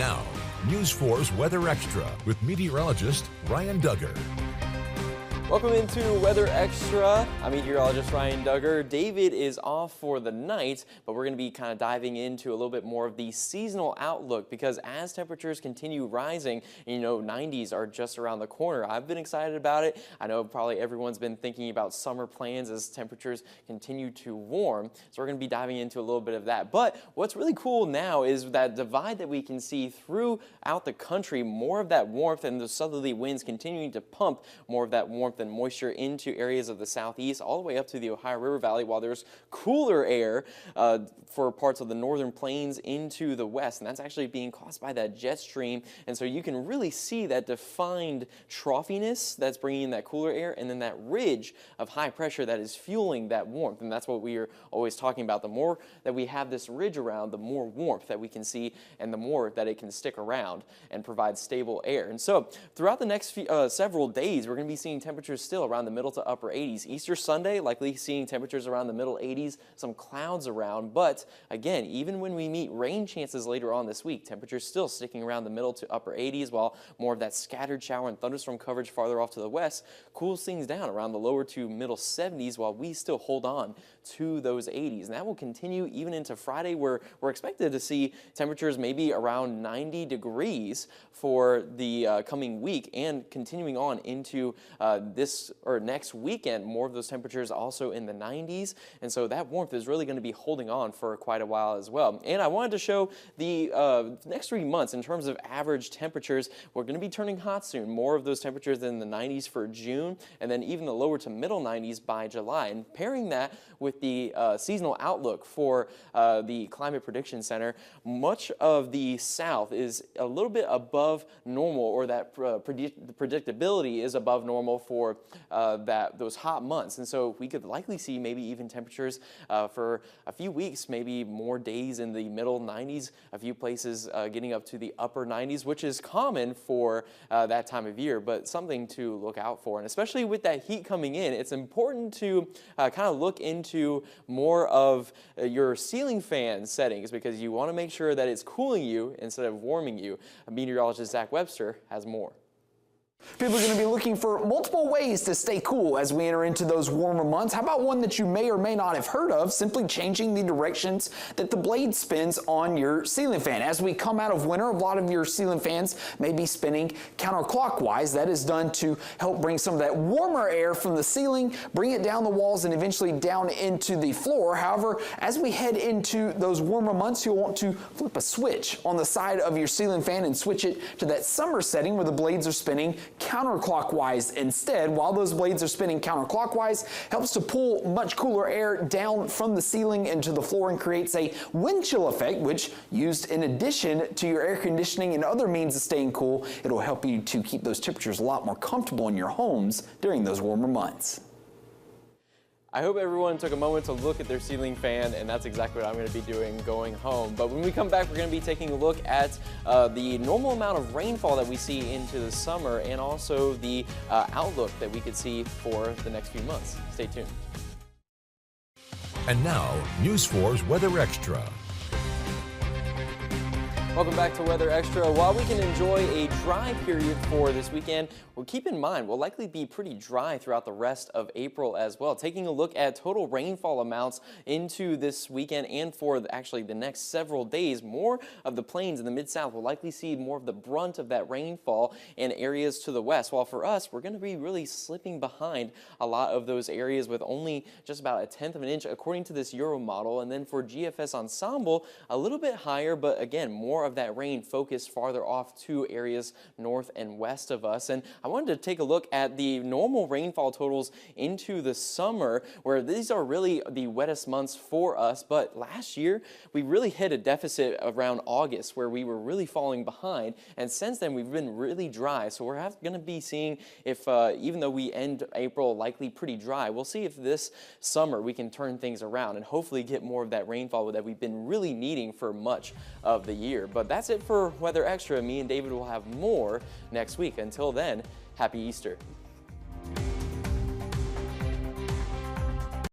Now, News 4's Weather Extra with meteorologist Ryan Duggar. Welcome into Weather Extra. I'm meteorologist Ryan Duggar. David is off for the night, but we're going to be kind of diving into a little bit more of the seasonal outlook because as temperatures continue rising, 90s are just around the corner. I've been excited about it. I know probably everyone's been thinking about summer plans as temperatures continue to warm. So we're going to be diving into a little bit of that. But what's really cool now is that divide that we can see throughout the country, more of that warmth and the southerly winds continuing to pump more of that warmth and moisture into areas of the southeast all the way up to the Ohio River Valley, while there's cooler air for parts of the northern plains into the west, and that's actually being caused by that jet stream. And so you can really see that defined troughiness that's bringing in that cooler air, and then that ridge of high pressure that is fueling that warmth. And that's what we are always talking about. The more that we have this ridge around, the more warmth that we can see and the more that it can stick around and provide stable air. And so throughout the next several days, we're going to be seeing temperatures still around the middle to upper 80s. Easter Sunday, likely seeing temperatures around the middle 80s, some clouds around. But again, even when we meet rain chances later on this week, temperatures still sticking around the middle to upper 80s, while more of that scattered shower and thunderstorm coverage farther off to the west cools things down around the lower to middle 70s, while we still hold on to those 80s. And that will continue even into Friday, where we're expected to see temperatures maybe around 90 degrees for the coming week, and continuing on into this or next weekend, more of those temperatures also in the 90s. And so that warmth is really going to be holding on for quite a while as well. And I wanted to show the next 3 months in terms of average temperatures. We're going to be turning hot soon. More of those temperatures in the 90s for June, and then even the lower to middle 90s by July. And pairing that with the seasonal outlook for the Climate Prediction Center, much of the south is a little bit above normal, or that predictability is above normal for those hot months. And so we could likely see maybe even temperatures for a few weeks, maybe more days in the middle 90s, a few places getting up to the upper 90s, which is common for that time of year, but something to look out for. And especially with that heat coming in, it's important to kind of look into more of your ceiling fan settings, because you want to make sure that it's cooling you instead of warming you. Meteorologist Zach Webster has more. People are going to be looking for multiple ways to stay cool as we enter into those warmer months. How about one that you may or may not have heard of, simply changing the directions that the blade spins on your ceiling fan. As we come out of winter, a lot of your ceiling fans may be spinning counterclockwise. That is done to help bring some of that warmer air from the ceiling, bring it down the walls, and eventually down into the floor. However, as we head into those warmer months, you'll want to flip a switch on the side of your ceiling fan and switch it to that summer setting where the blades are spinning counterclockwise instead. While those blades are spinning counterclockwise, helps to pull much cooler air down from the ceiling into the floor and creates a wind chill effect, which, used in addition to your air conditioning and other means of staying cool, it'll help you to keep those temperatures a lot more comfortable in your homes during those warmer months. I hope everyone took a moment to look at their ceiling fan, and that's exactly what I'm going to be doing going home. But when we come back, we're going to be taking a look at the normal amount of rainfall that we see into the summer, and also the outlook that we could see for the next few months. Stay tuned. And now, News 4's Weather Extra. Welcome back to Weather Extra. While we can enjoy a dry period for this weekend, well, keep in mind we'll likely be pretty dry throughout the rest of April as well. Taking a look at total rainfall amounts into this weekend and for actually the next several days, more of the plains in the Mid-South will likely see more of the brunt of that rainfall in areas to the west. While for us, we're going to be really slipping behind a lot of those areas with only just about 1/10 of an inch according to this Euro model. And then for GFS Ensemble, a little bit higher, but again, more of that rain focused farther off to areas north and west of us. And I wanted to take a look at the normal rainfall totals into the summer, where these are really the wettest months for us. But last year, we really hit a deficit around August where we were really falling behind. And since then, we've been really dry. So we're going to be seeing if, even though we end April likely pretty dry, we'll see if this summer we can turn things around and hopefully get more of that rainfall that we've been really needing for much of the year. But that's it for Weather Extra. Me and David will have more next week. Until then, happy Easter.